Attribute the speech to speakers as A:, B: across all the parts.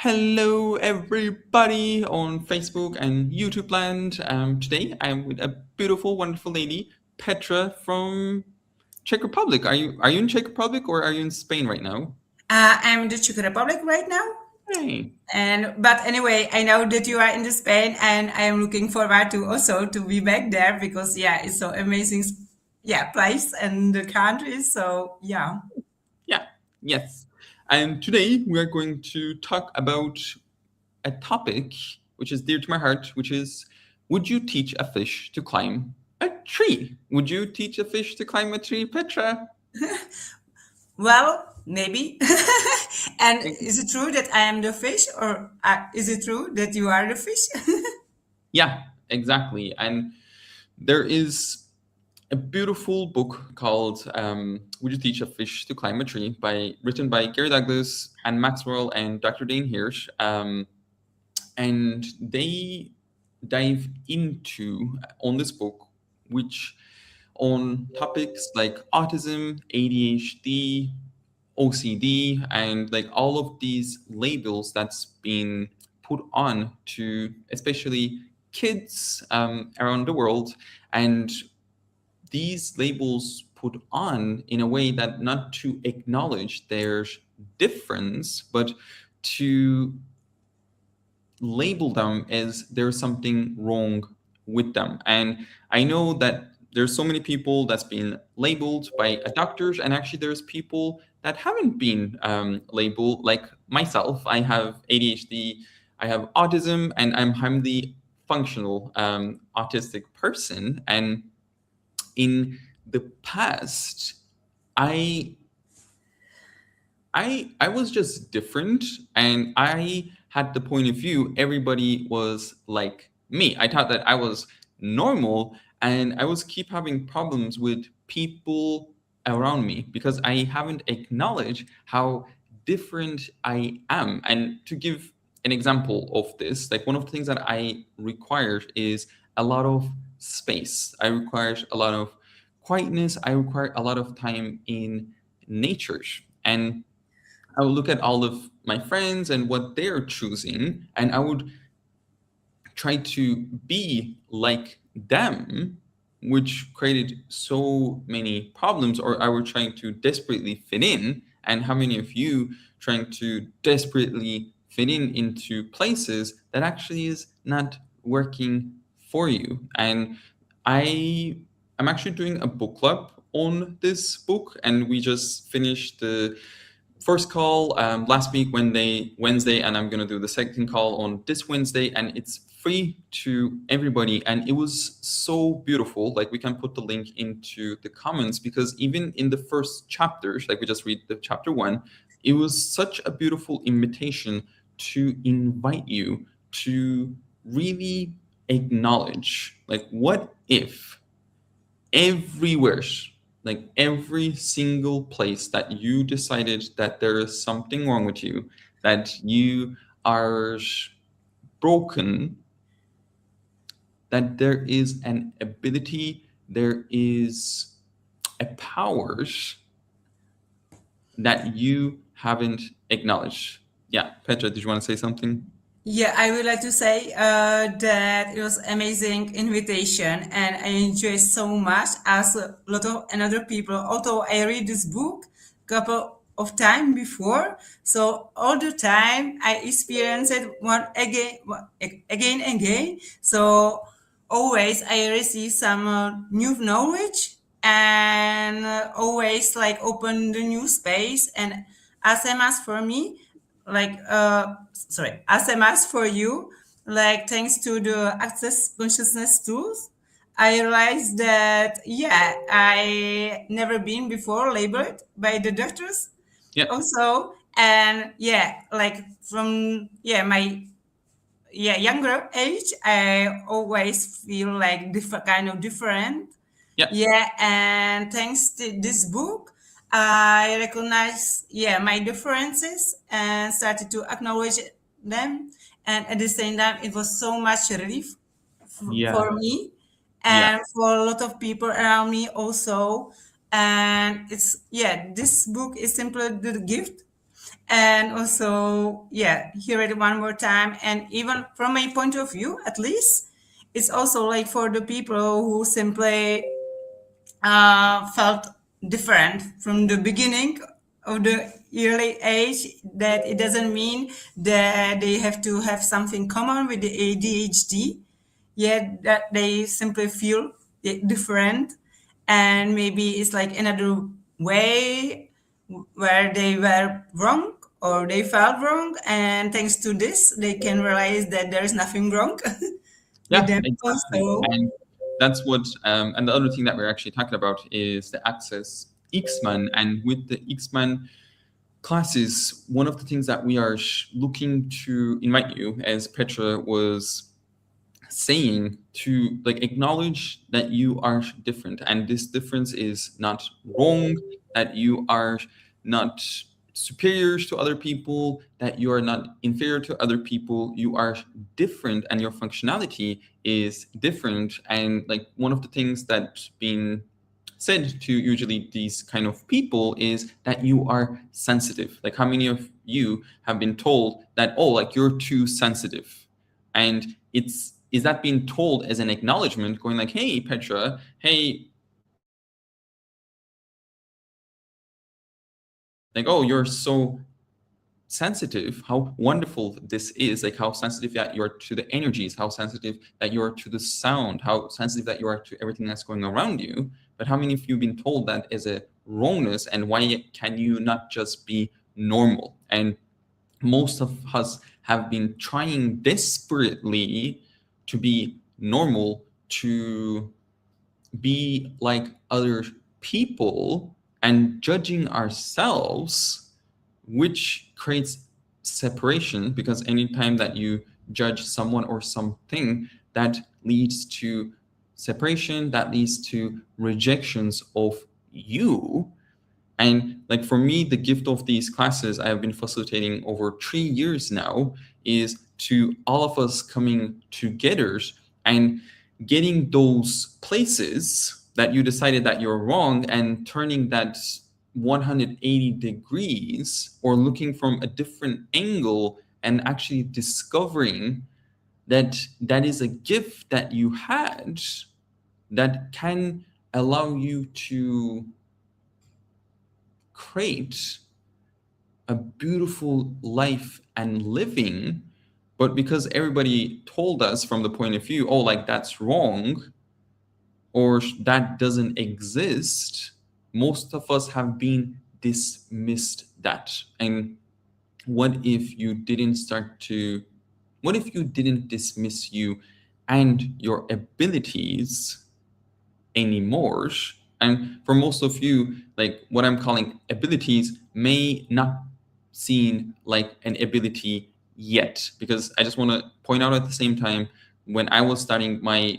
A: Hello, everybody on Facebook and YouTube land. Today I'm with a beautiful, wonderful lady, Petra from Czech Republic. Are you in Czech Republic or are you in Spain right now?
B: I'm in the Czech Republic right now,
A: Hey,
B: and but anyway, I know that you are in the Spain, and I am looking forward to also to be back there because it's so amazing, place and the country. So yeah.
A: yeah, yes. And today we are going to talk about a topic which is dear to my heart, which is: would you teach a fish to climb a tree? Would you teach a fish to climb a tree, Petra?
B: Well, maybe. And is it true that I am the fish, or is it true that you are the fish?
A: Yeah, exactly. And there is a beautiful book called "Would You Teach a Fish to Climb a Tree?" Written by Gary Douglas and Maxwell and Dr. Dane Hirsch, and they dive into on this book, which on topics like autism, ADHD, OCD, and like all of these labels that's been put on to especially kids around the world, and these labels put on in a way that not to acknowledge their difference, but to label them as there's something wrong with them. And I know that there's so many people that's been labeled by doctors, and actually there's people that haven't been labeled, like myself. I have ADHD, I have autism, and I'm highly functional autistic person. And in the past, I I was just different, and I had the point of view everybody was like me. I thought that I was normal, and I was keep having problems with people around me because I haven't acknowledged how different I am. And to give an example of this, like one of the things that I require is a lot of space. I require a lot of quietness. I require a lot of time in nature. And I would look at all of my friends and what they're choosing, and I would try to be like them, which created so many problems. Or I were trying to desperately fit in, and how many of you trying to desperately fit in into places that actually is not working for you? And I am actually doing a book club on this book, and we just finished the first call last week Wednesday, and I'm gonna do the second call on this Wednesday, and it's free to everybody. And it was so beautiful. Like, we can put the link into the comments, because even in the first chapters, like we just read the chapter one, it was such a beautiful invitation to invite you to really acknowledge, like, what if everywhere, like every single place that you decided that there is something wrong with you, that you are broken, that there is an ability, there is a power that you haven't acknowledged. Yeah, Petra, did you want to say something?
B: Yeah, I would like to say that it was amazing invitation, and I enjoyed so much as a lot of another people. Although I read this book couple of time before, so all the time I experience it again and again. So always I receive some new knowledge, and always like open the new space. And SMS for me, like SMS for you, like thanks to the access consciousness tools, I realized that I never been before labeled by the doctors
A: Yeah,
B: also. And like from my younger age, I always feel like different kind of different.
A: yeah,
B: And thanks to this book, I recognize my differences and started to acknowledge them. And at the same time, it was so much relief
A: yeah,
B: for me
A: yeah,
B: and for a lot of people around me also. And it's this book is simply the gift, And also, yeah, hear it one more time. And even from my point of view, at least, it's also like for the people who simply felt different from the beginning of the early age, that it doesn't mean that they have to have something common with the ADHD, yet that they simply feel different. And maybe it's like another way where they were wrong or they felt wrong. And thanks to this, they can realize that there is nothing wrong with
A: Yeah,
B: them
A: exactly.
B: also.
A: And that's what, and the other thing that we're actually talking about is the Access X-Men. And with the X-Men classes, one of the things that we are looking to invite you, as Petra was saying, to like acknowledge that you are different, and this difference is not wrong, that you are not superiors to other people, that you are not inferior to other people, you are different and your functionality is different. And like one of the things that's been said to usually these kind of people is that you are sensitive. Like how many of you have been told that, oh, like you're too sensitive? And it's, is that being told as an acknowledgement, going like, hey Petra, hey, like, oh, you're so sensitive, how wonderful this is, like how sensitive that you are to the energies, how sensitive that you are to the sound, how sensitive that you are to everything that's going around you. But how many of you have been told that as a wrongness, and why can you not just be normal? And most of us have been trying desperately to be normal, to be like other people, and judging ourselves, which creates separation, because anytime that you judge someone or something, that leads to separation, that leads to rejections of you. And like for me, the gift of these classes I have been facilitating over 3 years now is to all of us coming together and getting those places that you decided that you're wrong, and turning that 180 degrees, or looking from a different angle, and actually discovering that that is a gift that you had, that can allow you to create a beautiful life and living. But because everybody told us from the point of view, oh, like that's wrong, or that doesn't exist, most of us have been dismissed that. And what if you didn't start to, what if you didn't dismiss you and your abilities anymore? And for most of you, like what I'm calling abilities may not seem like an ability yet, because I just want to point out at the same time, when I was starting my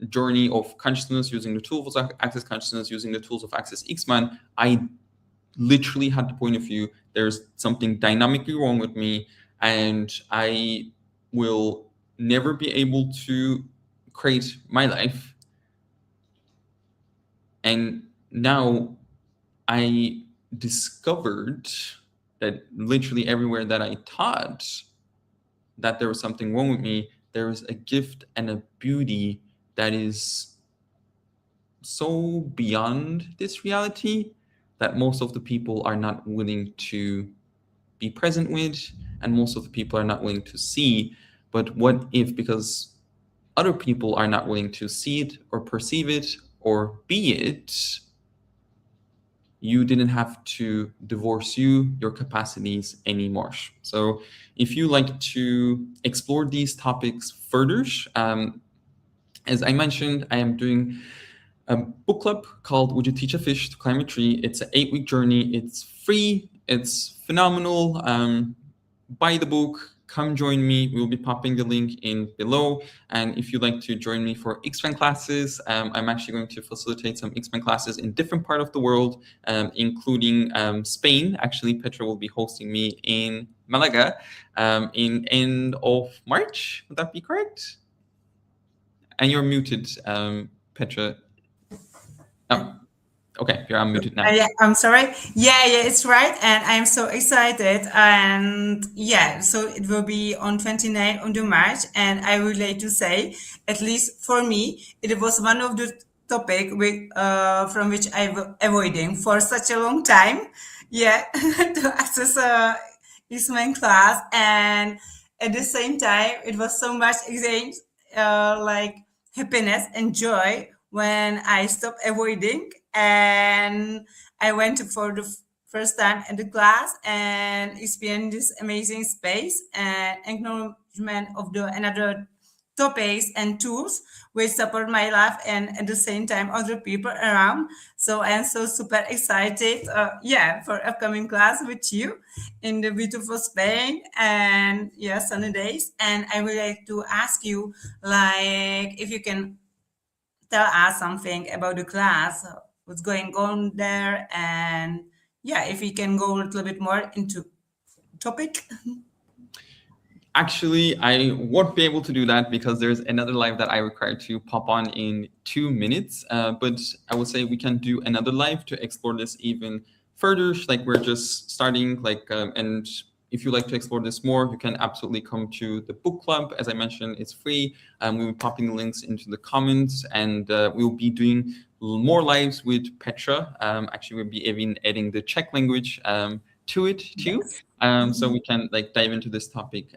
A: journey of consciousness, using the tools of Access Consciousness, using the tools of Access X-Men, I literally had the point of view, there's something dynamically wrong with me, and I will never be able to create my life. And now I discovered that literally everywhere that I thought that there was something wrong with me, there is a gift and a beauty that is so beyond this reality, that most of the people are not willing to be present with, and most of the people are not willing to see. But what if, because other people are not willing to see it or perceive it or be it, you didn't have to divorce your capacities anymore? So if you like to explore these topics further, as I mentioned, I am doing a book club called Would You Teach a Fish to Climb a Tree? It's an 8-week journey. It's free. It's phenomenal. Buy the book. Come join me. We'll be popping the link in below. And if you'd like to join me for X-Men classes, I'm actually going to facilitate some X-Men classes in different part of the world, including Spain. Actually, Petra will be hosting me in Malaga in end of March. Would that be correct? And you're muted, Petra. Oh. Okay, you're unmuted now.
B: Yeah, I'm sorry. Yeah, it's right, and I'm so excited. And yeah, so it will be on 29th of the March, and I would like to say, at least for me, it was one of the topic from which I was avoiding for such a long time. Yeah, to access Eastman class, and at the same time, it was so much exchange, like happiness and joy when I stopped avoiding and I went for the first time at the class and experienced this amazing space and acknowledgement of the another topics and tools which support my life and at the same time other people around. So I am so super excited, for upcoming class with you in the beautiful Spain and yeah, sunny days. And I would like to ask you, like, if you can tell us something about the class, what's going on there, and yeah, if we can go a little bit more into topic.
A: Actually, I won't be able to do that because there's another live that I require to pop on in 2 minutes. But I would say we can do another live to explore this even further. Like we're just starting, and if you like to explore this more, you can absolutely come to the book club. As I mentioned, it's free. We'll be popping the links into the comments, and we'll be doing more lives with Petra. Actually, we'll be even adding the Czech language to it too. So we can dive into this topic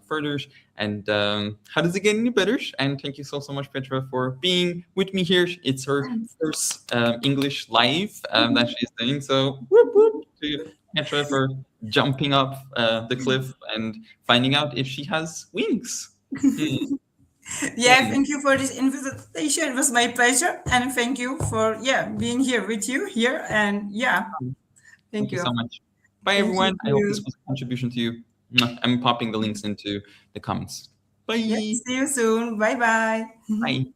A: further. And how does it get any better? And thank you so much, Petra, for being with me here. It's her first English live that she's doing. So whoop, whoop to Petra for jumping up the cliff and finding out if she has wings.
B: Yeah, thank you for this invitation. It was my pleasure, and thank you for being here with you here. And
A: Thank you
B: you.
A: so much. Bye,
B: Thank
A: everyone. I hope this
B: you.
A: was a contribution to you. I'm popping the links into the comments. Bye.
B: Yeah, see you soon. Bye bye.
A: Bye.